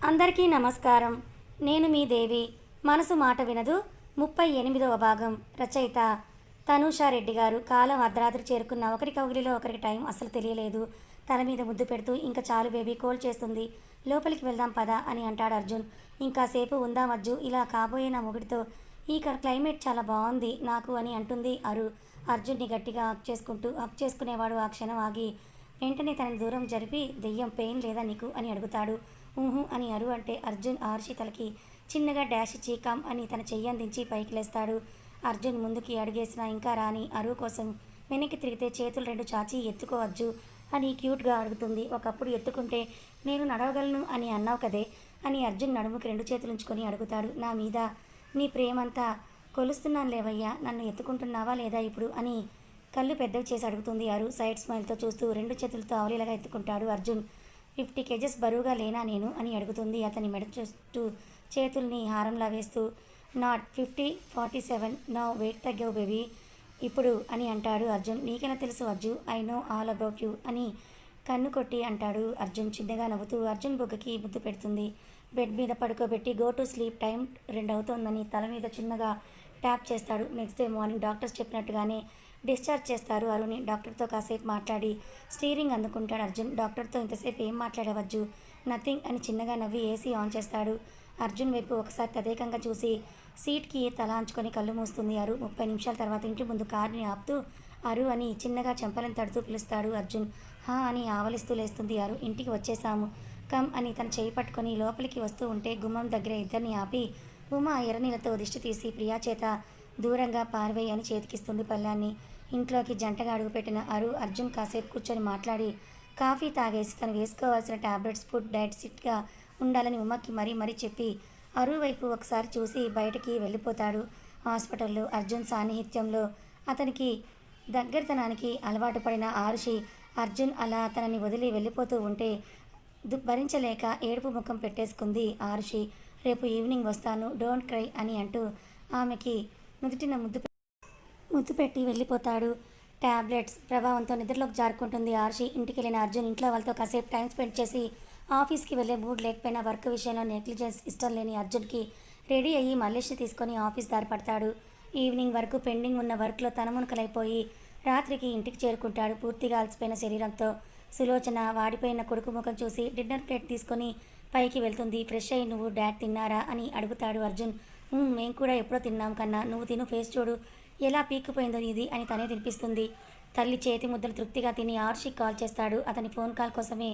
అందరికీ నమస్కారం. నేను మీ దేవి. మనసు మాట వినదు 38వ భాగం. రచయిత తనూషారెడ్డి గారు. కాలం అర్ధరాత్రి చేరుకున్న ఒకరి కౌగిలిలో ఒకరికి టైం అసలు తెలియలేదు. తల మీద ముద్దు పెడుతూ ఇంకా చాలు బేబీ, కోల్ చేస్తుంది, లోపలికి వెళ్దాం పదా అని అంటాడు అర్జున్. ఇంకాసేపు ఉందాం అజ్జు, ఇలా కాబోయే నా మొగుడితో. ఈ క్లైమేట్ చాలా బాగుంది నాకు అని అంటుంది అరు. అర్జున్ని గట్టిగా హక్ చేసుకునేవాడు ఆ క్షణం ఆగి వెంటనే తనని దూరం జరిపి, దెయ్యం పెయిన్ లేదా నీకు అని అడుగుతాడు. ఊహు అని అరు అంటే అర్జున్ ఆర్షి తలకి చిన్నగా డాష్ ఇచ్చి కమ్ అని తన చెయ్యి అందించి పైకి లేస్తాడు. అర్జున్ ముందుకి అడిగేసినా ఇంకా రాని అరు కోసం వెనక్కి తిరిగితే చేతులు రెండు చాచి ఎత్తుకోవచ్చు అని క్యూట్గా అడుగుతుంది. ఒకప్పుడు ఎత్తుకుంటే నేను నడవగలను అని అన్నావు కదే అని అర్జున్ నడుముకి రెండు చేతులు ఉంచుకొని అడుగుతాడు. నా మీద నీ ప్రేమంతా కొలుస్తున్నాను లేవయ్యా, నన్ను ఎత్తుకుంటున్నావా లేదా ఇప్పుడు అని కళ్ళు పెద్దవి చేసి అడుగుతుంది అరు సైడ్ స్మైల్తో చూస్తూ. రెండు చేతులతో అవలీలగా ఎత్తుకుంటాడు అర్జున్. 50 కేజెస్ బరువుగా లేనా నేను అని అడుగుతుంది అతని మెడ చూస్తూ చేతుల్ని హారంలా వేస్తూ. నాట్ 50, 47, నా వెయిట్ తగ్గావు బేబీ ఇప్పుడు అని అంటాడు అర్జున్. నీకెలా తెలుసు Arju, I know all about you అని కన్ను కొట్టి అంటాడు అర్జున్ చిన్నగా నవ్వుతూ. అర్జున్ బుగ్గకి ముద్దు పెడుతుంది. బెడ్ మీద పడుకోబెట్టి గో టు స్లీప్, టైం 2 అవుతోందని తల మీద చిన్నగా ట్యాప్ చేస్తాడు. నెక్స్ట్ డే మార్నింగ్ డాక్టర్స్ చెప్పినట్టుగానే డిశ్చార్జ్ చేస్తారు అరుణి. డాక్టర్తో కాసేపు మాట్లాడి స్టీరింగ్ అందుకుంటాడు అర్జున్. డాక్టర్తో ఇంతసేపు ఏం మాట్లాడవచ్చు? నథింగ్ అని చిన్నగా నవ్వి ఏసీ ఆన్ చేస్తాడు. అర్జున్ వైపు ఒకసారి తదేకంగా చూసి సీట్కి తల అంచుకొని కళ్ళు మూస్తుంది అరు. 30 నిమిషాల తర్వాత ఇంటి ముందు కారుని ఆపుతూ అరు అని చిన్నగా చెంపలను తడుతూ పిలుస్తాడు అర్జున్. హా అని ఆవలిస్తూ లేస్తుంది అరు. ఇంటికి వచ్చేసాము కమ్ అని తన చేయి పట్టుకొని లోపలికి వస్తూ ఉంటే గుమ్మం దగ్గర ఇద్దరిని ఆపి ఉమా ఎర్రనీళ్ళతో దిష్టి తీసి ప్రియా చేత దూరంగా పార్వేయి అని చేతికిస్తుంది పళ్ళాన్ని. ఇంట్లోకి జంటగా అడుగుపెట్టిన అరు అర్జున్ కాసేపు కూర్చొని మాట్లాడి కాఫీ తాగేసి తను వేసుకోవాల్సిన టాబ్లెట్స్, ఫుడ్, డైట్ సిట్గా ఉండాలని ఉమ్మకి మరీ చెప్పి అరు వైపు ఒకసారి చూసి బయటికి వెళ్ళిపోతాడు. హాస్పిటల్లో అర్జున్ సాన్నిహిత్యంలో అతనికి దగ్గరతనానికి అలవాటు పడిన ఆరుషి అర్జున్ అలా తనని వదిలి వెళ్ళిపోతూ ఉంటే భరించలేక ఏడుపు ముఖం పెట్టేసుకుంది ఆరుషి. రేపు ఈవినింగ్ వస్తాను, డోంట్ క్రై అని అంటూ ఆమెకి నుదుటిన ముద్దు పెట్టి వెళ్ళిపోతాడు. ట్యాబ్లెట్స్ ప్రభావంతో నిద్రలోకి జారుకుంటుంది ఆర్షి. ఇంటికి వెళ్ళిన అర్జున్ ఇంట్లో వాళ్ళతో కాసేపు టైం స్పెండ్ చేసి ఆఫీస్కి వెళ్ళే మూడ్ లేకపోయినా వర్క్ విషయంలో నెగ్లిజెన్స్ ఇష్టం లేని అర్జున్కి రెడీ అయ్యి మల్లేష్ని తీసుకొని ఆఫీస్ దారి పడతాడు. ఈవినింగ్ వరకు పెండింగ్ ఉన్న వర్క్లో తనమునకలైపోయి రాత్రికి ఇంటికి చేరుకుంటాడు పూర్తిగా అలసిపోయిన శరీరంతో. సులోచన వాడిపోయిన కొడుకు ముఖం చూసి డిన్నర్ ప్లేట్ తీసుకొని పైకి వెళ్తుంది. ఫ్రెష్ అయ్యి నువ్వు డాడ్ తిన్నారా అని అడుగుతాడు అర్జున్. మేము కూడా ఎప్పుడో తిన్నాం కన్నా, నువ్వు తిను, ఫేస్ చూడు ఎలా పీక్కుపోయిందో ఇది అని తనే తినిపిస్తుంది. తల్లి చేతి ముద్దలు తృప్తిగా తిని ఆర్షికి కాల్ చేస్తాడు. అతని ఫోన్ కాల్ కోసమే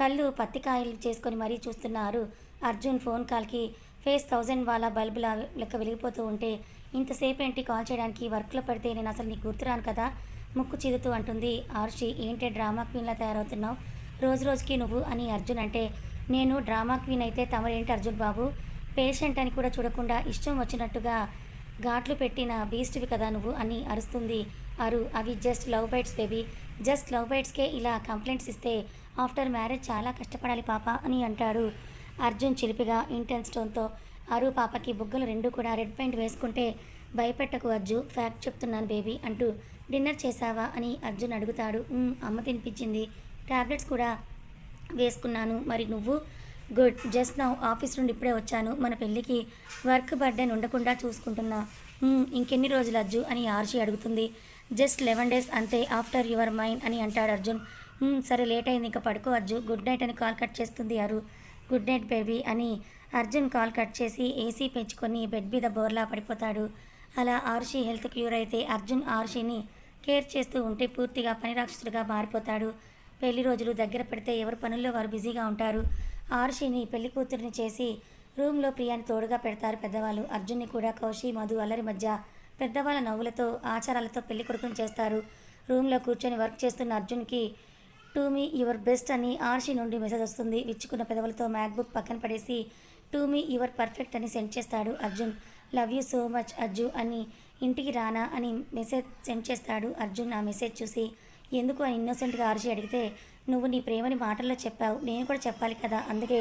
కళ్ళు పత్తికాయలు చేసుకొని మరీ చూస్తున్నారు. అర్జున్ ఫోన్ కాల్కి ఫేస్ 1000 వాలా బల్బులా లెక్క వెలిగిపోతూ ఉంటే ఇంతసేపు ఏంటి కాల్ చేయడానికి, వర్క్లో పడితే నేను అసలు నీకు గుర్తురాను కదా ముక్కు చిదుతూ అంటుంది ఆర్షి. ఏంటే డ్రామా క్వీన్లా తయారవుతున్నావు రోజు రోజుకి నువ్వు అని అర్జున్ అంటే, నేను డ్రామా క్వీన్ అయితే తమరేంటి అర్జున్ బాబు, పేషెంట్ అని కూడా చూడకుండా ఇష్టం వచ్చినట్టుగా ఘాట్లు పెట్టిన బీస్ట్వి కదా నువ్వు అని అరుస్తుంది అరు. అవి just love bites baby, just love బైట్స్కే ఇలా కంప్లైంట్స్ ఇస్తే ఆఫ్టర్ మ్యారేజ్ చాలా కష్టపడాలి పాప అని అంటాడు అర్జున్ చిలిపిగా ఇంటెన్స్ టోన్తో. అరు పాపకి బుగ్గలు రెండు కూడా రెడ్ పెయింట్ వేసుకుంటే భయపెట్టకు అజ్జు, ఫ్యాక్ట్ చెప్తున్నాను బేబీ అంటూ. డిన్నర్ చేసావా అని అర్జున్ అడుగుతాడు. అమ్మ తినిపించింది, టాబ్లెట్స్ కూడా వేసుకున్నాను, మరి నువ్వు? గుడ్, జస్ట్ నౌ ఆఫీస్ నుండి ఇప్పుడే వచ్చాను, మన పెళ్ళికి వర్క్ బర్డెన్ ఉండకుండా చూసుకుంటున్నా. ఇంకెన్ని రోజులు అజ్జు అని ఆర్షి అడుగుతుంది. జస్ట్ 11 days అంతే, ఆఫ్టర్ యువర్ మైండ్ అని అంటాడు అర్జున్. సరే లేట్ అయింది ఇంకా పడుకో అజ్జు, గుడ్ నైట్ అని కాల్ కట్ చేస్తుంది అరు. గుడ్ నైట్ బేబీ అని అర్జున్ కాల్ కట్ చేసి ఏసీ పెంచుకొని బెడ్ మీద బోర్లా పడిపోతాడు. అలా ఆర్షి హెల్త్ క్యూర్ అయితే అర్జున్ ఆర్షిని కేర్ చేస్తూ ఉంటే పూర్తిగా పని రాక్షసుడిగా మారిపోతాడు. పెళ్లి రోజులు దగ్గర పడితే ఎవరి పనుల్లో వారు బిజీగా ఉంటారు. ఆర్షిని పెళ్లి కూతురిని చేసి రూమ్లో ప్రియాని తోడుగా పెడతారు పెద్దవాళ్ళు. అర్జున్ని కూడా కౌశి, మధు అల్లరి మధ్య పెద్దవాళ్ళ నవ్వులతో ఆచారాలతో పెళ్లి కొడుకుని చేస్తారు. రూమ్లో కూర్చొని వర్క్ చేస్తున్న అర్జున్కి టు మీ యువర్ బెస్ట్ అని ఆర్షి నుండి మెసేజ్ వస్తుంది. విచ్చుకున్న పెదవులతో మ్యాక్బుక్ పక్కన పడేసి టు మీ యువర్ పర్ఫెక్ట్ అని సెండ్ చేస్తాడు Arjun. Love you so much Ajju అని ఇంటికి రానా అని మెసేజ్ సెండ్ చేస్తాడు అర్జున్. ఆ మెసేజ్ చూసి ఎందుకు అని ఇన్నోసెంట్గా ఆర్షి అడిగితే, నువ్వు నీ ప్రేమని మాటల్లో చెప్పావు, నేను కూడా చెప్పాలి కదా, అందుకే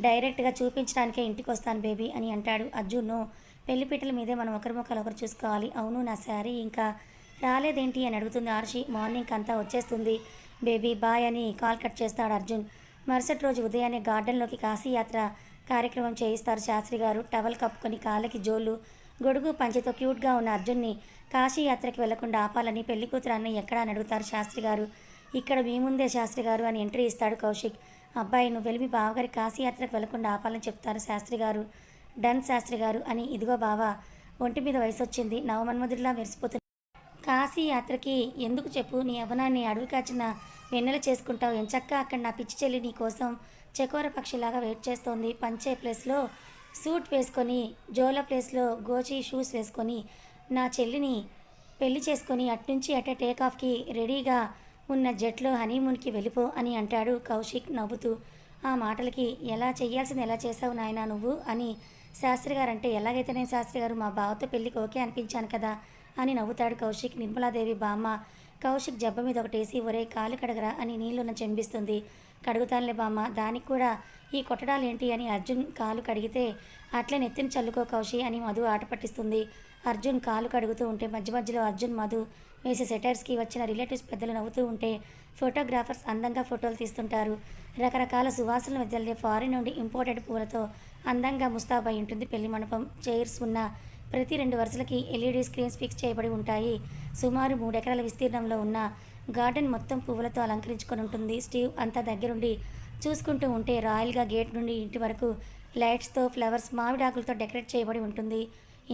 డైరెక్ట్గా చూపించడానికే ఇంటికి వస్తాను బేబీ అని అంటాడు అర్జున్. నో, పెళ్లిపీటల మీదే మనం ఒకరి ముఖాలు ఒకరు చూసుకోవాలి. అవును, నా శారీ ఇంకా రాలేదేంటి అని అడుగుతుంది ఆర్షి. మార్నింగ్ అంతా వచ్చేస్తుంది బేబీ, బాయ్ అని కాల్ కట్ చేస్తాడు అర్జున్. మరుసటి రోజు ఉదయాన్నే గార్డెన్లోకి కాశీయాత్ర కార్యక్రమం చేయిస్తారు శాస్త్రి గారు. టవల్ కప్పుకొని కాళ్ళకి జోళ్ళు, గొడుగు పంచెతో క్యూట్గా ఉన్న అర్జున్ని కాశీ యాత్రకి వెళ్లకుండా ఆపాలని పెళ్లి కూతురు అన్నయ్య ఎక్కడా అని అడుగుతారు శాస్త్రి గారు. ఇక్కడ మీ ముందే శాస్త్రి గారు అని ఎంట్రీ ఇస్తాడు కౌశిక్. అబ్బాయి నువ్వు వెళ్ళి మీ బావగారి కాశీ యాత్రకు వెళ్లకుండా ఆపాలని చెప్తారు శాస్త్రి గారు. డన్ శాస్త్రి గారు అని. ఇదిగో బావా, ఒంటి మీద వయసు వచ్చింది, నవమన్మధుడిలా మెరిసిపోతుంది. కాశీ యాత్రకి ఎందుకు చెప్పు, నీ యవ్వనాన్ని అడవి కాచిన వెన్నెల చేసుకుంటావు. ఎంచక్క అక్కడ నా పిచ్చి చెల్లి నీ కోసం చకోర పక్షిలాగా వెయిట్ చేస్తోంది. పంచే ప్లేస్లో సూట్ వేసుకొని, జోల ప్లేస్లో గోచి షూస్ వేసుకొని నా చెల్లిని పెళ్లి చేసుకొని అట్నుంచి అటే టేకాఫ్కి రెడీగా ఉన్న జట్లో హనీమూన్కి వెళ్ళిపో అని అంటాడు కౌశిక్ నవ్వుతూ. ఆ మాటలకి ఎలా చెయ్యాల్సింది ఎలా చేసావు నాయనా నువ్వు అని శాస్త్రి గారు అంటే, ఎలాగైతే నేను శాస్త్రి గారు మా బావతో పెళ్ళికి ఓకే అనిపించాను కదా అని నవ్వుతాడు కౌశిక్. నిర్మలాదేవి బామ్మ కౌశిక్ జబ్బ మీద ఒకటేసి ఒరే కాలు కడగరా అని నీళ్లున్న చెంబిస్తుంది. కడుగుతానులే బామ్మ, దానికి కూడా ఈ కొట్టడాలేంటి అని అర్జున్ కాలు కడిగితే అట్లే నెత్తిని చల్లుకో కౌశి అని మధు ఆట పట్టిస్తుంది. అర్జున్ కాలు కడుగుతూ ఉంటే మధ్య మధ్యలో అర్జున్ మధు వేసే సెటర్స్కి వచ్చిన రిలేటివ్స్ పెద్దలు నవ్వుతూ ఉంటే ఫోటోగ్రాఫర్స్ అందంగా ఫోటోలు తీస్తుంటారు. రకరకాల సువాసనలు వెదజల్లే ఫారిన్ నుండి ఇంపోర్టెడ్ పూలతో అందంగా ముస్తాబై ఉంటుంది పెళ్లి మండపం. చైర్స్ ఉన్న ప్రతి 2 వరుసలకి ఎల్ఈడి స్క్రీన్స్ ఫిక్స్ చేయబడి ఉంటాయి. సుమారు 3 ఎకరాల విస్తీర్ణంలో ఉన్న గార్డెన్ మొత్తం పువ్వులతో అలంకరించుకొని ఉంటుంది. స్టీవ్ అంతా దగ్గరుండి చూసుకుంటూ ఉంటే రాయల్గా గేట్ నుండి ఇంటి వరకు లైట్స్తో, ఫ్లవర్స్, మామిడాకులతో డెకరేట్ చేయబడి ఉంటుంది.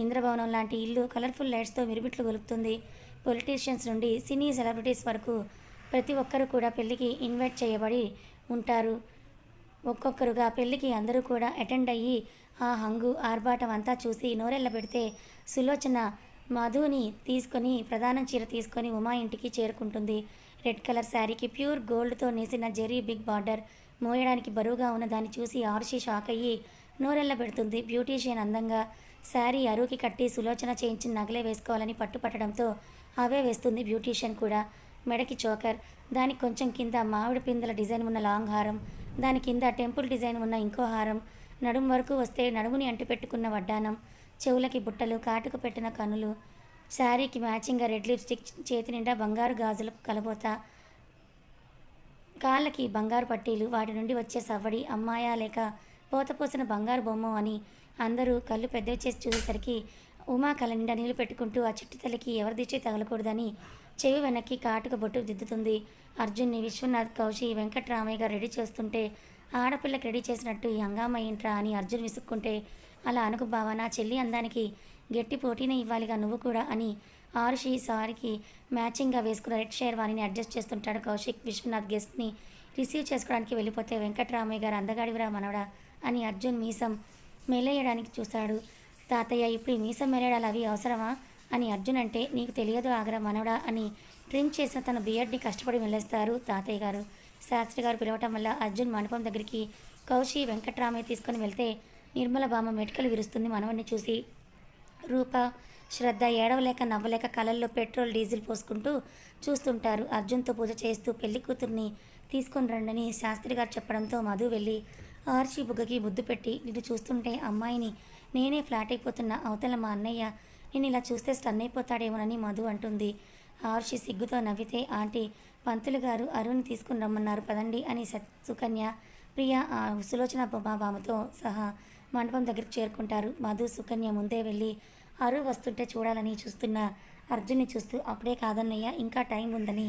ఇంద్రభవనం లాంటి ఇల్లు కలర్ఫుల్ లైట్స్తో మిరుమిట్లు గొలుపుతుంది. పొలిటీషియన్స్ నుండి సినీ సెలబ్రిటీస్ వరకు ప్రతి ఒక్కరూ కూడా పెళ్లికి ఇన్వైట్ చేయబడి ఉంటారు. ఒక్కొక్కరుగా పెళ్లికి అందరూ కూడా అటెండ్ అయ్యి ఆ హంగు ఆర్భాటం అంతా చూసి నోరెళ్ళ పెడితే సులోచన మధుని తీసుకొని ప్రధానం చీర తీసుకొని ఉమా ఇంటికి చేరుకుంటుంది. రెడ్ కలర్ శారీకి ప్యూర్ గోల్డ్తో నేసిన జెరీ బిగ్ బార్డర్ మోయడానికి బరువుగా ఉన్న దాన్ని చూసి ఆర్షి షాక్ అయ్యి నోరెళ్ళ పెడుతుంది. బ్యూటీషియన్ అందంగా శారీ అరువుకి కట్టి సులోచన చేయించిన నగలే వేసుకోవాలని పట్టుపట్టడంతో అవే వేస్తుంది బ్యూటీషియన్ కూడా. మెడకి చోకర్, దానికి కొంచెం కింద మామిడి పిందెల డిజైన్ ఉన్న లాంగ్ హారం, దాని కింద టెంపుల్ డిజైన్ ఉన్న ఇంకో హారం, నడుము వరకు వస్తే నడుముని అంటిపెట్టుకున్న వడ్డానం, చెవులకి బుట్టలు, కాటుకు పెట్టిన కనులు, శారీకి మ్యాచింగ్గా రెడ్ లిప్స్టిక్, చేతి నిండా బంగారు గాజులు కలబోత, కాళ్ళకి బంగారు పట్టీలు, వాటి నుండి వచ్చే సవ్వడి అమ్మాయా లేక పోతపోసిన బంగారు బొమ్మ అని అందరూ కళ్ళు పెద్దవి చేసి చూసేసరికి ఉమా కళ్ళ నిండా నీళ్లు పెట్టుకుంటూ ఆ చిట్టి తల్లికి ఎవరి దిష్టి తగలకూడదని చెవి వెనక్కి కాటుక బొట్టు దిద్దుతుంది. అర్జున్ని విశ్వనాథ్, కౌశి, వెంకట్రామయ్యగా రెడీ చేస్తుంటే ఆడపిల్లకి రెడీ చేసినట్టు ఈ హంగామా ఏంట్రా అని అర్జున్ విసుక్కుంటే, అలా అనుకు బావా, నా చెల్లి అందానికి గట్టి పోటీనే ఇవ్వాలిగా నువ్వు కూడా అని ఆరుషి సారీకి మ్యాచింగ్గా వేసుకున్న రెడ్ షేర్వాణిని అడ్జస్ట్ చేస్తుంటాడు కౌశిక్. విశ్వనాథ్ గెస్ట్ని రిసీవ్ చేసుకోవడానికి వెళ్ళిపోతే వెంకట్రామయ్య గారు అందగాడివిరా మనవడా అని అర్జున్ మీసం మెలేయడానికి చూశాడు. తాతయ్య ఇప్పుడు ఈ మీసం మెలేయడాలు అవి అవసరమా అని అర్జున్ అంటే, నీకు తెలియదు ఆగరా మనవడా అని ట్రిమ్ చేసిన తన బియర్డ్ని కష్టపడి వెళ్ళేస్తారు తాతయ్య గారు. శాస్త్రి గారు పిలవటం వల్ల అర్జున్ మండపం దగ్గరికి కౌశి, వెంకట్రామయ్య తీసుకొని వెళ్తే నిర్మల బామ్మ మెటికలు విరుస్తుంది మనవడిని చూసి. రూప, శ్రద్ధ ఏడవలేక నవ్వలేక కళ్ళల్లో పెట్రోల్ డీజిల్ పోసుకుంటూ చూస్తుంటారు. అర్జున్తో పూజ చేస్తూ పెళ్లి కూతుర్ని తీసుకొని రండని శాస్త్రి గారు చెప్పడంతో మధు వెళ్ళి ఆర్షి బుగ్గకి ముద్దు పెట్టి, నిన్ను చూస్తుంటే అమ్మాయిని నేనే ఫ్లాట్ అయిపోతున్నా, అవతల మా అన్నయ్య నేను ఇలా చూస్తే స్టన్ అయిపోతాడేమోనని మధు అంటుంది. ఆర్షి సిగ్గుతో నవ్వితే, ఆంటీ పంతులు గారు అరుణ్ని తీసుకుని రమ్మన్నారు పదండి అని సుకన్య, ప్రియ, సులోచన బామతో సహా మండపం దగ్గరికి చేరుకుంటారు. మధు, సుకన్య ముందే వెళ్ళి అరు వస్తుంటే చూడాలని చూస్తున్న అర్జున్ని చూస్తూ, అప్పుడే కాదన్నయ్య ఇంకా టైం ఉందని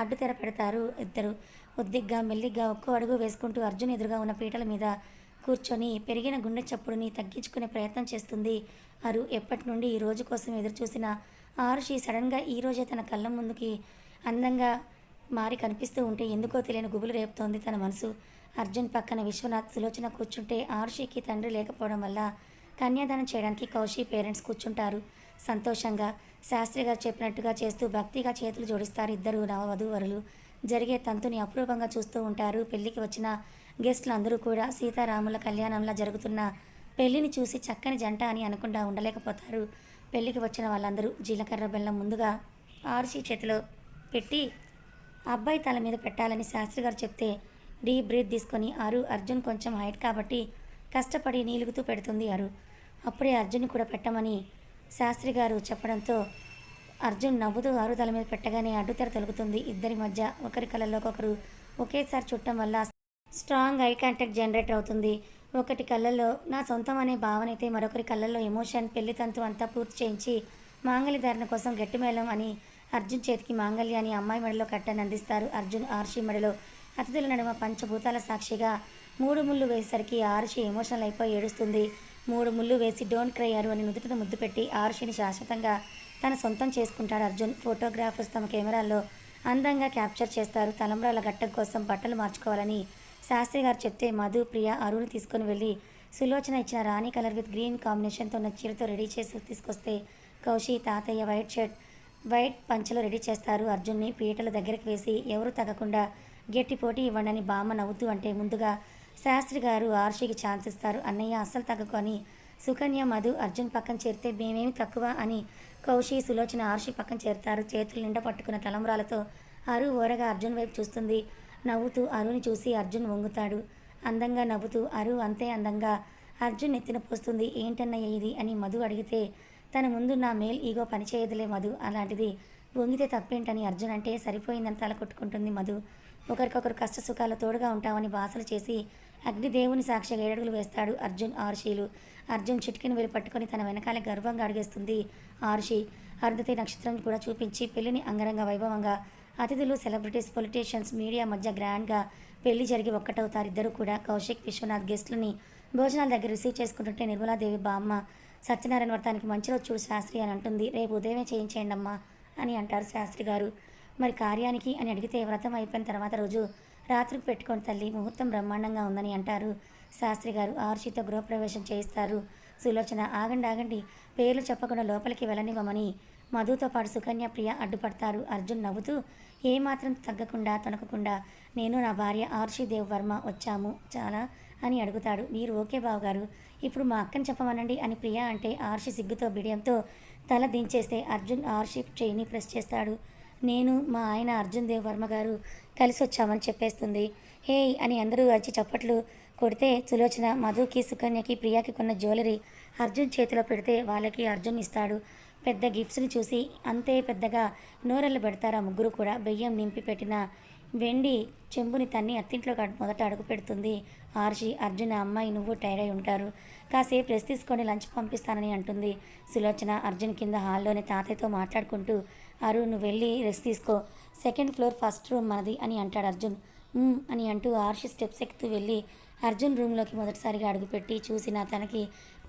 అడ్డుతెర పెడతారు ఇద్దరు. ఉద్దిగ్గా మెల్లిగ్గా ఒక్కో అడుగు వేసుకుంటూ అర్జున్ ఎదురుగా ఉన్న పీటల మీద కూర్చొని పెరిగిన గుండె చప్పుడుని తగ్గించుకునే ప్రయత్నం చేస్తుంది అరు. ఎప్పటి నుండి ఈ రోజు కోసం ఎదురు చూసిన ఆరుషి సడన్గా ఈరోజే తన కళ్ళ ముందుకి అందంగా మారి కనిపిస్తూ ఉంటే ఎందుకో తెలియని గుబులు రేపుతోంది తన మనసు. అర్జున్ పక్కన విశ్వనాథ్, సులోచన కూర్చుంటే ఆరుషికి తండ్రి లేకపోవడం వల్ల కన్యాదానం చేయడానికి కౌశి పేరెంట్స్ కూర్చుంటారు సంతోషంగా. శాస్త్రి గారు చెప్పినట్టుగా చేస్తూ భక్తిగా చేతులు జోడిస్తారు ఇద్దరు నవవధూవరులు. జరిగే తంతుని అపూర్వంగా చూస్తూ ఉంటారు. పెళ్లికి వచ్చిన గెస్టులు అందరూ కూడా సీతారాముల కళ్యాణంలా జరుగుతున్న పెళ్లిని చూసి చక్కని జంట అని అనకుండా ఉండలేకపోతారు. పెళ్లికి వచ్చిన వాళ్ళందరూ జీలకర్ర బెల్లం ముందుగా ఆరుషి చేతిలో పెట్టి అబ్బాయి తల మీద పెట్టాలని శాస్త్రి గారు చెప్తే డీప్ బ్రీత్ తీసుకొని అర్జున్ కొంచెం హైట్ కాబట్టి కష్టపడి నీలుగుతూ పెడుతుంది అరు. అప్పుడే అర్జున్ని కూడా పెట్టమని శాస్త్రి గారు చెప్పడంతో అర్జున్ నవ్వుతూ ఆరు తల మీద పెట్టగానే అడ్డుతెర తొలుగుతుంది. ఇద్దరి మధ్య ఒకరి కళ్ళలోకి ఒకరు ఒకేసారి చుట్టం వల్ల స్ట్రాంగ్ ఐ కాంటాక్ట్ జనరేట్ అవుతుంది. ఒకటి కళ్ళల్లో నా సొంతం అనే భావన అయితే మరొకరి కళ్ళల్లో ఎమోషన్. పెళ్లి తంతు అంతా పూర్తి చేయించి మాంగళ్యధారణ కోసం గట్టిమేళం అని అర్జున్ చేతికి మాంగళ్యాన్ని అమ్మాయి మెడలో కట్టని అందిస్తారు. అర్జున్ ఆర్షి మెడలో అతిథుల నడుమ పంచభూతాల సాక్షిగా 3 ముళ్ళు వేసేసరికి ఆరుషి ఎమోషనల్ అయిపోయి ఏడుస్తుంది. 3 ముళ్ళు వేసి డోంట్ క్రై అరు అని నుదుటిన ముద్దు పెట్టి ఆరుషిని శాశ్వతంగా తన సొంతం చేసుకుంటాడు అర్జున్. ఫోటోగ్రాఫర్స్ తమ కెమెరాల్లో అందంగా క్యాప్చర్ చేస్తారు. తలంబ్రాల ఘట్టం కోసం బట్టలు మార్చుకోవాలని శాస్త్రి గారు చెప్తే మధు, ప్రియ అరుణ్ తీసుకుని వెళ్ళి సులోచన ఇచ్చిన రాణి కలర్ విత్ గ్రీన్ కాంబినేషన్తో ఉన్న చీరతో రెడీ చేసి తీసుకొస్తే కౌశి, తాతయ్య వైట్ షర్ట్ వైట్ పంచలో రెడీ చేస్తారు. అర్జున్ని పీటల దగ్గరికి వేసి ఎవరు తగ్గకుండా గట్టి పోటీ ఇవ్వండి అని బామ్మ నవ్వుతూ అంటే ముందుగా శాస్త్రి గారు ఆర్షికి ఛాన్స్ ఇస్తారు. అన్నయ్య అస్సలు తగ్గకు అని సుకన్య, మధు అర్జున్ పక్కన చేరితే మేమేమి తక్కువ అని కౌశి, సులోచన ఆర్షి పక్కన చేరుతారు. చేతులు నిండా పట్టుకున్న తలంబ్రాలతో అరు ఓరగా అర్జున్ వైపు చూస్తుంది. నవ్వుతూ అరుని చూసి అర్జున్ వంగుతాడు. అందంగా నవ్వుతూ అరు అంతే అందంగా అర్జున్ ఎత్తిన పోస్తుంది. ఏంటన్నయ్య ఇది అని మధు అడిగితే తన ముందు నా మేల్ ఈగో పనిచేయదులే మధు, అలాంటిది వంగితే తప్పేంటని అర్జున్ అంటే సరిపోయిందని తల కొట్టుకుంటుంది మధు. ఒకరికొకరు కష్ట సుఖాలు తోడుగా ఉంటామని బాసలు చేసి అగ్నిదేవుని సాక్షిగా 7 అడుగులు వేస్తాడు అర్జున్, ఆరుషిలు. అర్జున్ చిటికిన వేలు పట్టుకొని తన వెనకాల గర్వంగా అడిగేస్తుంది ఆరుషి. అరుంధతి నక్షత్రం కూడా చూపించి పెళ్లిని అంగరంగ వైభవంగా అతిథులు, సెలబ్రిటీస్, పొలిటీషియన్స్, మీడియా మధ్య గ్రాండ్గా పెళ్లి జరిగి ఒక్కటవుతారు. ఇద్దరు కూడా కౌశిక్, విశ్వనాథ్ గెస్టులని భోజనాల దగ్గర రిసీవ్ చేసుకుంటుంటే నిర్మలాదేవి బామ్మ సత్యనారాయణ వ్రతానికి మంచి రోజు చూడు శాస్త్రి అని అంటుంది. రేపు ఉదయమే చేయించేయండి అమ్మా అని అంటారు శాస్త్రి గారు. మరి కార్యానికి అని అడిగితే వ్రతం అయిపోయిన తర్వాత రోజు రాత్రికి పెట్టుకొని తల్లి, ముహూర్తం బ్రహ్మాండంగా ఉందని అంటారు శాస్త్రి గారు. ఆర్షితో గృహప్రవేశం చేయిస్తారు. సులోచన ఆగండి ఆగండి, పేర్లు చెప్పకుండా లోపలికి వెళ్ళనివ్వమని మధుతో పాటు సుకన్య, ప్రియ అడ్డుపడతారు. అర్జున్ నవ్వుతూ ఏమాత్రం తగ్గకుండా తొనకకుండా నేను నా భార్య ఆర్షి దేవ్ వర్మ వచ్చాము చాలా అని అడుగుతాడు. మీరు ఓకే బావగారు, ఇప్పుడు మా అక్కని చెప్పమనండి అని ప్రియ అంటే ఆర్షి సిగ్గుతో బిడియంతో తల దించేస్తే అర్జున్ ఆర్షి చేయిని ప్రెస్ చేస్తాడు. నేను మా ఆయన అర్జున్ దేవ్ వర్మ గారు కలిసి వచ్చామని చెప్పేస్తుంది. హే అని అందరూ వచ్చి చప్పట్లు కొడితే సులోచన మధుకి, సుకన్యకి, ప్రియాకి కొన్న జ్యువెలరీ అర్జున్ చేతిలో పెడితే వాళ్ళకి అర్జున్ ఇస్తాడు. పెద్ద గిఫ్ట్స్ని చూసి అంతే పెద్దగా నోరెళ్ళు పెడతారు ఆ ముగ్గురు కూడా. బియ్యం నింపి పెట్టిన వెండి చెంబుని తన్ని అత్తింట్లో మొదట అడుగు పెడుతుంది ఆర్షి. అర్జున్, అమ్మాయి నువ్వు టైర్ అయి ఉంటారు, కాసేపు రెస్ట్ తీసుకొని లంచ్ పంపిస్తానని అంటుంది సులోచన. అర్జున్ కింద హాల్లోనే తాతయ్యతో మాట్లాడుకుంటూ అరు నువ్వు వెళ్ళి రెస్ట్ తీసుకో, 2nd ఫ్లోర్ ఫస్ట్ రూమ్ మనది అని అంటాడు అర్జున్. అని అంటూ ఆర్షి స్టెప్స్ ఎక్కుతూ వెళ్ళి అర్జున్ రూమ్లోకి మొదటిసారిగా అడుగుపెట్టి చూసిన తనకి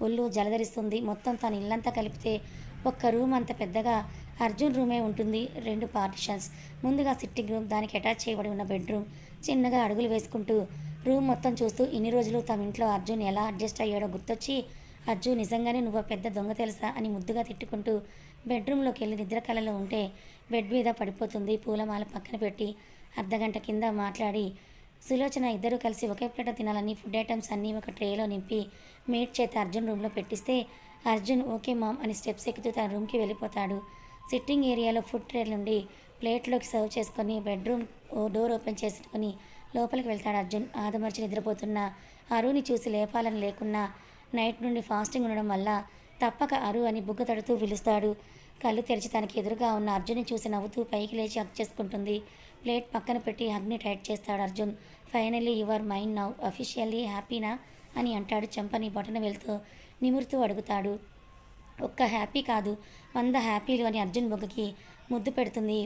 ఒళ్ళు జలధరిస్తుంది. మొత్తం తన ఇల్లంతా కలిపితే ఒక్క రూమ్ అంత పెద్దగా అర్జున్ రూమే ఉంటుంది. 2 పార్టిషన్స్, ముందుగా సిట్టింగ్ రూమ్, దానికి అటాచ్ చేయబడి ఉన్న బెడ్రూమ్. చిన్నగా అడుగులు వేసుకుంటూ రూమ్ మొత్తం చూస్తూ ఇన్ని రోజులు తమ ఇంట్లో అర్జున్ ఎలా అడ్జస్ట్ అయ్యాడో గుర్తొచ్చి అర్జున్ నిజంగానే నువ్వు పెద్ద దొంగ తెలుసా అని ముద్దుగా తిట్టుకుంటూ బెడ్రూమ్లోకి వెళ్ళి నిద్ర కళలో ఉంటే బెడ్ మీద పడిపోతుంది. పూలమాల పక్కన పెట్టి అర్ధగంట కింద మాట్లాడి సులోచన ఇద్దరూ కలిసి ఒకే ప్లేట తినాలని ఫుడ్ ఐటమ్స్ అన్నీ ఒక ట్రేలో నింపి మేట్ చేత అర్జున్ రూమ్లో పెట్టిస్తే అర్జున్ ఓకే మామ్ అని స్టెప్స్ ఎక్కుతూ తన రూమ్కి వెళ్ళిపోతాడు. సిట్టింగ్ ఏరియాలో ఫుడ్ ట్రే నుండి ప్లేట్లోకి సర్వ్ చేసుకొని బెడ్రూమ్ డోర్ ఓపెన్ చేసుకొని లోపలికి వెళ్తాడు అర్జున్. ఆదమర్చి నిద్రపోతున్న అరుని చూసి లేపాలని లేకున్నా నైట్ నుండి ఫాస్టింగ్ ఉండడం వల్ల తప్పక అరు అని బుగ్గ తడుతూ పిలుస్తాడు. కళ్ళు తెరిచి తనకి ఎదురుగా ఉన్న అర్జున్ని చూసి నవ్వుతూ పైకి లేచి హగ్ చేసుకుంటుంది. ప్లేట్ పక్కన పెట్టి హగ్ని టైట్ చేస్తాడు Arjun. Finally your mind now, officially హ్యాపీనా అని అంటాడు. చెంపని బొటన వెళ్తూ నిమురుతూ అడుగుతాడు. ఒక్క హ్యాపీ కాదు 100 హ్యాపీలు అని అర్జున్ బొగ్గకి ముద్దు పెడుతుంది.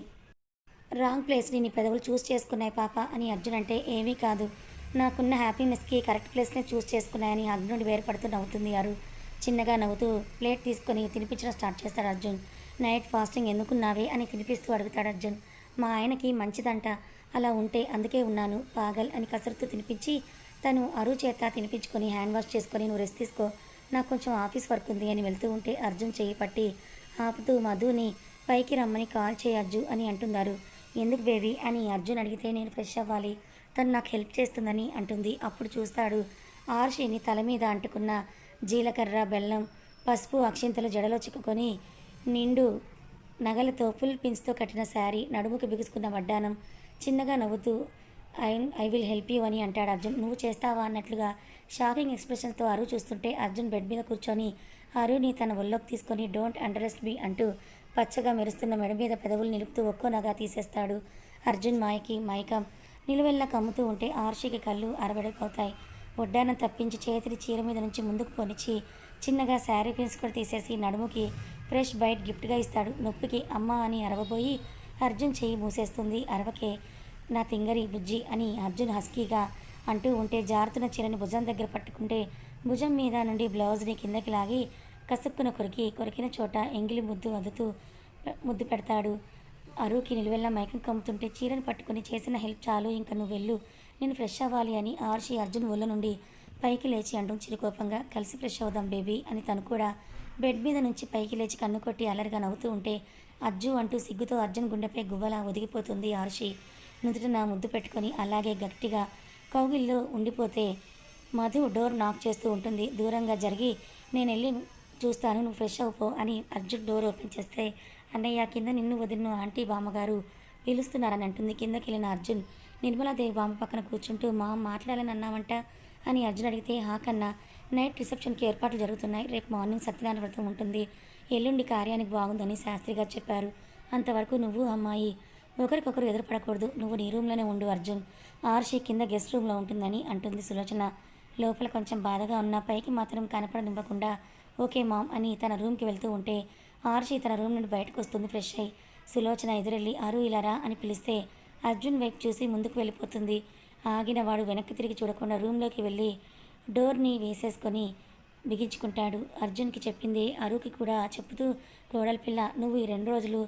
రాంగ్ ప్లేస్ని నీ పెదవులు చూస్ చేసుకున్నాయి పాప అని అర్జున్ అంటే ఏమీ కాదు, నాకున్న హ్యాపీనెస్కి కరెక్ట్ ప్లేస్నే చూస్ చేసుకున్నాయని హగ్ నుండి వేరుపడుతూ నవ్వుతుంది అరు. చిన్నగా నవ్వుతూ ప్లేట్ తీసుకొని తినిపించడం స్టార్ట్ చేస్తాడు అర్జున్. నైట్ ఫాస్టింగ్ ఎందుకున్నావే అని తినిపిస్తూ అడుగుతాడు అర్జున్. మా ఆయనకి మంచిదంట, అలా ఉంటే అందుకే ఉన్నాను పాగల్ అని కసరుతూ తినిపించి తను అరు చేత తినిపించుకొని హ్యాండ్ వాష్ చేసుకొని నువ్వు రెస్ట్ తీసుకో, నాకు కొంచెం ఆఫీస్ వర్క్ ఉంది అని వెళ్తూ ఉంటే అర్జున్ చేయి పట్టి ఆపుతూ మధుని పైకి రమ్మని కాల్ చేయొద్దు అని అంటున్నారు. ఎందుకు బేబీ అని అర్జున్ అడిగితే నేను ఫ్రెష్ అవ్వాలి, తను నాకు హెల్ప్ చేస్తుందని అంటుంది. అప్పుడు చూస్తాడు ఆర్షిని తల మీద అంటుకున్న జీలకర్ర, బెల్లం, పసుపు, అక్షింతలు జడలో చిక్కుకొని నిండు నగలతో ఫుల్ పిన్స్తో కట్టిన శారీ, నడుముకు బిగుసుకున్న వడ్డానం. చిన్నగా నవ్వుతూ ఐ విల్ హెల్ప్ యూ అని అంటాడు అర్జున్. నువ్వు చేస్తావా అన్నట్లుగా షాకింగ్ ఎక్స్ప్రెషన్స్తో అరు చూస్తుంటే అర్జున్ బెడ్ మీద కూర్చొని అరుని తన ఒళ్ళోకి తీసుకొని డోంట్ అండర్ఎస్ట్ మీ అంటూ పచ్చగా మెరుస్తున్న మెడ మీద పెదవులు నిలుపుతూ ఒక్కో నగా తీసేస్తాడు. అర్జున్ మాయకి మైకం నిలువెల్లా కమ్ముతూ ఉంటే ఆర్షికి కళ్ళు అరబడిపోతాయి. ఒడ్డానం తప్పించి చేతిని చీర మీద నుంచి ముందుకు పొనిచి చిన్నగా శారీ పిన్స్ కూడా తీసేసి నడుముకి ఫ్రెష్ బైట్ గిఫ్ట్గా ఇస్తాడు. నొప్పికి అమ్మ అని అరవబోయి అర్జున్ చెయ్యి మూసేస్తుంది. అరవకే నా తింగరి బుజ్జి అని అర్జున్ హస్కీగా అంటూ ఉంటే జారుతున్న చీరని భుజం దగ్గర పట్టుకుంటే భుజం మీద నుండి బ్లౌజ్ని కిందకి లాగి కసుక్కున కొరికిన చోట ఎంగిలి ముద్దు పెడతాడు. అరుకి నిలువెల్లా మైకం కమ్ముతుంటే చీరను పట్టుకుని చేసిన హెల్ప్ చాలు, ఇంకా నువ్వు వెళ్ళు, నేను ఫ్రెష్ అవ్వాలి అని ఆర్షి అర్జున్ ఒళ్ళ నుండి పైకి లేచి అంటూ చిరుకోపంగా కలిసి ఫ్రెష్ అవుదాం బేబీ అని తను కూడా బెడ్ మీద నుంచి పైకి లేచి కన్ను కొట్టి అలరిగా నవ్వుతూ ఉంటే అజ్జు అంటూ సిగ్గుతో అర్జున్ గుండెపై గువ్వలా ఒదిగిపోతుంది ఆర్షి. నుదుటిన ముద్దు పెట్టుకొని అలాగే గట్టిగా కౌగిల్లో ఉండిపోతే మధు డోర్ నాక్ చేస్తూ ఉంటుంది. దూరంగా జరిగి నేను వెళ్ళి చూస్తాను, నువ్వు ఫ్రెష్ అవుపో అని అర్జున్ డోర్ ఓపెన్ చేస్తే అన్నయ్య కింద నిన్ను వదిలిన ఆంటీ బామ్మగారు పిలుస్తున్నారని అంటుంది. కిందకి వెళ్ళిన అర్జున్ నిర్మలాదేవి బామ్మ పక్కన కూర్చుంటూ మా మాట్లాడాలని అన్నావంట అని అర్జున్ అడిగితే కన్నా నైట్ రిసెప్షన్కి ఏర్పాట్లు జరుగుతున్నాయి, రేపు మార్నింగ్ సత్యనారాయణ వ్రతం ఉంటుంది, ఎల్లుండి కార్యానికి బాగుందని శాస్త్రి గారు చెప్పారు, అంతవరకు నువ్వు అమ్మాయి ఒకరికొకరు ఎదురుపడకూడదు, నువ్వు నీ రూమ్లోనే ఉండు అర్జున్, ఆర్షి కింద గెస్ట్ రూమ్లో ఉంటుందని అంటుంది సులోచన. లోపల కొంచెం బాధగా ఉన్న పైకి మాత్రం కనపడనివ్వకుండా ఓకే మామ్ అని తన రూమ్కి వెళ్తూ ఉంటే ఆర్షి తన రూమ్ నుండి బయటకు వస్తుంది ఫ్రెష్ అయ్యి. సులోచన ఎదురెళ్ళి అరు ఇలారా అని పిలిస్తే అర్జున్ వైపు చూసి ముందుకు వెళ్ళిపోతుంది. ఆగిన వాడు వెనక్కి తిరిగి చూడకుండా రూమ్లోకి వెళ్ళి డోర్ని వేసేసుకొని బిగించుకుంటాడు. అర్జున్కి చెప్పింది అరుకి కూడా చెప్తూ కోడలి పిల్ల నువ్వు ఈ 2 రోజులు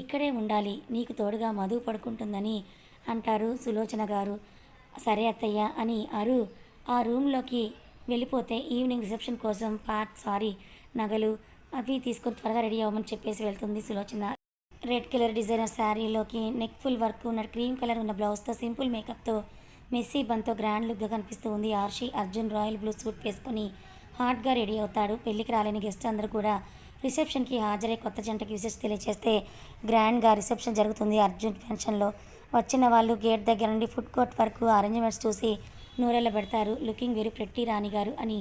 ఇక్కడే ఉండాలి, నీకు తోడుగా మధు పడుకుంటుందని అంటారు సులోచన గారు. సరే అత్తయ్య అని అరు ఆ రూమ్లోకి వెళ్ళిపోతే ఈవినింగ్ రిసెప్షన్ కోసం నగలు అవి తీసుకొని త్వరగా రెడీ అవ్వమని చెప్పేసి వెళ్తుంది సులోచన. రెడ్ కలర్ డిజైనర్ శారీలోకి నెక్ ఫుల్ వర్క్ ఉన్న క్రీమ్ కలర్ ఉన్న బ్లౌజ్తో సింపుల్ మేకప్తో మెస్సీ బంతో గ్రాండ్ లుక్గా కనిపిస్తూ ఉంది Arshi. Arjun royal blue suit వేసుకొని హాట్గా రెడీ అవుతాడు. పెళ్లికి రాలేని గెస్ట్ అందరూ కూడా రిసెప్షన్కి హాజరై కొత్త జంటకి విశేష తెలియజేస్తే గ్రాండ్గా రిసెప్షన్ జరుగుతుంది అర్జున్ ఫంక్షన్లో. వచ్చిన వాళ్ళు గేట్ దగ్గర నుండి ఫుడ్ కోర్ట్ వరకు అరేంజ్మెంట్స్ చూసి నూరెళ్ళ పెడతారు. లుకింగ్ వెరీ ప్రెట్టి రాణిగారు అని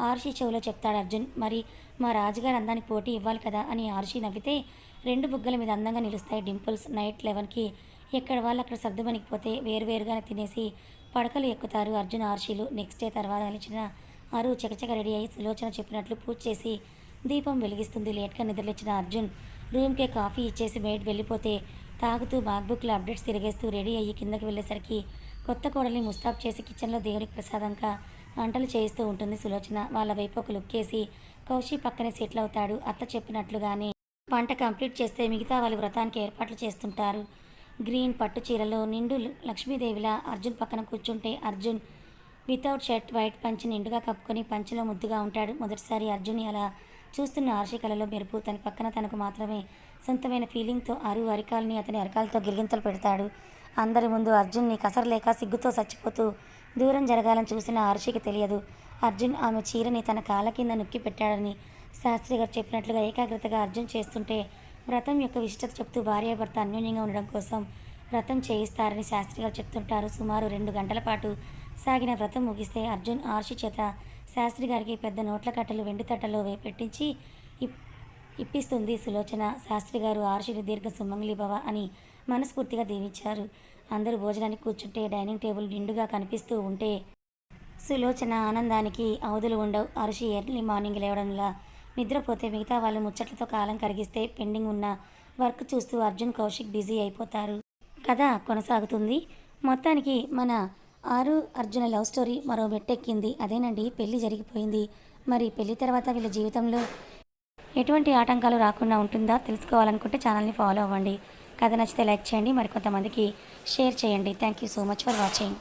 ఆర్షి చెవిలో చెప్తాడు అర్జున్. మరి మా రాజుగారు అందానికి పోటీ ఇవ్వాలి కదా అని ఆర్షి నవ్వితే 2 బుగ్గల మీద అందంగా నిలుస్తాయి డింపుల్స్. నైట్ 11కి ఎక్కడ వాళ్ళు అక్కడ సర్దుమణికిపోతే వేరువేరుగానే తినేసి పడకలు ఎక్కుతారు అర్జున్ ఆర్షీలు. నెక్స్ట్ డే తర్వాత లేచిన అరు చకచక రెడీ అయ్యి సులోచన చెప్పినట్లు పూజ చేసి దీపం వెలిగిస్తుంది. లేట్గా నిద్రలేచిన అర్జున్ రూమ్కే కాఫీ ఇచ్చేసి బయట వెళ్ళిపోతే తాగుతూ మాక్బుక్లో అప్డేట్స్ తిరిగేస్తూ రెడీ అయ్యి కిందకి వెళ్ళేసరికి కొత్త కోడల్ని ముస్తాబ్ చేసి కిచెన్లో దేవుడికి ప్రసాదంగా వంటలు చేయిస్తూ ఉంటుంది సులోచన. వాళ్ళ వైపు ఒక లుక్ వేసి కౌశి పక్కనే సెటిల్ అవుతాడు. అత్త చెప్పినట్లుగానే వంట కంప్లీట్ చేస్తే మిగతా వాళ్ళు వ్రతానికి ఏర్పాట్లు చేస్తుంటారు. గ్రీన్ పట్టు చీరలో నిండు లక్ష్మీదేవిలా అర్జున్ పక్కన కూర్చుంటే అర్జున్ వితౌట్ షర్ట్ వైట్ పంచి నిండుగా కప్పుకొని పంచిలో ముద్దుగా ఉంటాడు. మొదటిసారి అర్జున్ అలా చూస్తున్న ఆర్షి కళలో మెరుపు. తన పక్కన తనకు మాత్రమే సొంతమైన ఫీలింగ్తో అరికాల్ని అతని అరకాలతో గిరిగింతలు పెడతాడు. అందరి ముందు అర్జున్ని కసరలేక సిగ్గుతో చచ్చిపోతూ దూరం జరగాలని చూసిన ఆర్షికి తెలియదు అర్జున్ ఆమె చీరని తన కాళ్ళ కింద నొక్కి పెట్టాడని. శాస్త్రి గారు చెప్పినట్లుగా ఏకాగ్రతగా అర్జున్ చేస్తుంటే వ్రతం యొక్క విశిష్టత చెప్తూ భార్యాభర్త అన్యోన్యంగా ఉండడం కోసం వ్రతం చేయిస్తారని శాస్త్రి గారు చెప్తుంటారు. సుమారు 2 గంటల పాటు సాగిన వ్రతం ముగిస్తే అర్జున్ ఆర్షి చేత శాస్త్రి గారికి పెద్ద నోట్ల కట్టలు వెండి తట్టలో పెట్టించి ఇప్పిస్తుంది సులోచన. శాస్త్రి గారు ఆర్షిని దీర్ఘ సుమంగళి భవ అని మనస్ఫూర్తిగా దీవించారు. అందరూ భోజనానికి కూర్చుంటే డైనింగ్ టేబుల్ నిండుగా కనిపిస్తూ ఉంటే సులోచన ఆనందానికి అవధులు ఉండవు. ఆర్షి ఎర్లీ మార్నింగ్ లేవడంలా నిద్రపోతే మిగతా వాళ్ళు ముచ్చట్లతో కాలం కరిగిస్తే పెండింగ్ ఉన్న వర్క్ చూస్తూ అర్జున్ కౌశిక్ బిజీ అయిపోతారు. కథ కొనసాగుతుంది. మొత్తానికి మన అర్జున లవ్ స్టోరీ మరో మెట్టెక్కింది. అదేనండి, పెళ్లి జరిగిపోయింది. మరి పెళ్లి తర్వాత వీళ్ళ జీవితంలో ఎటువంటి ఆటంకాలు రాకుండా ఉంటుందా తెలుసుకోవాలనుకుంటే ఛానల్ని ఫాలో అవ్వండి. కథ నచ్చితే లైక్ చేయండి, మరికొంతమందికి షేర్ చేయండి. Thank you so much for watching.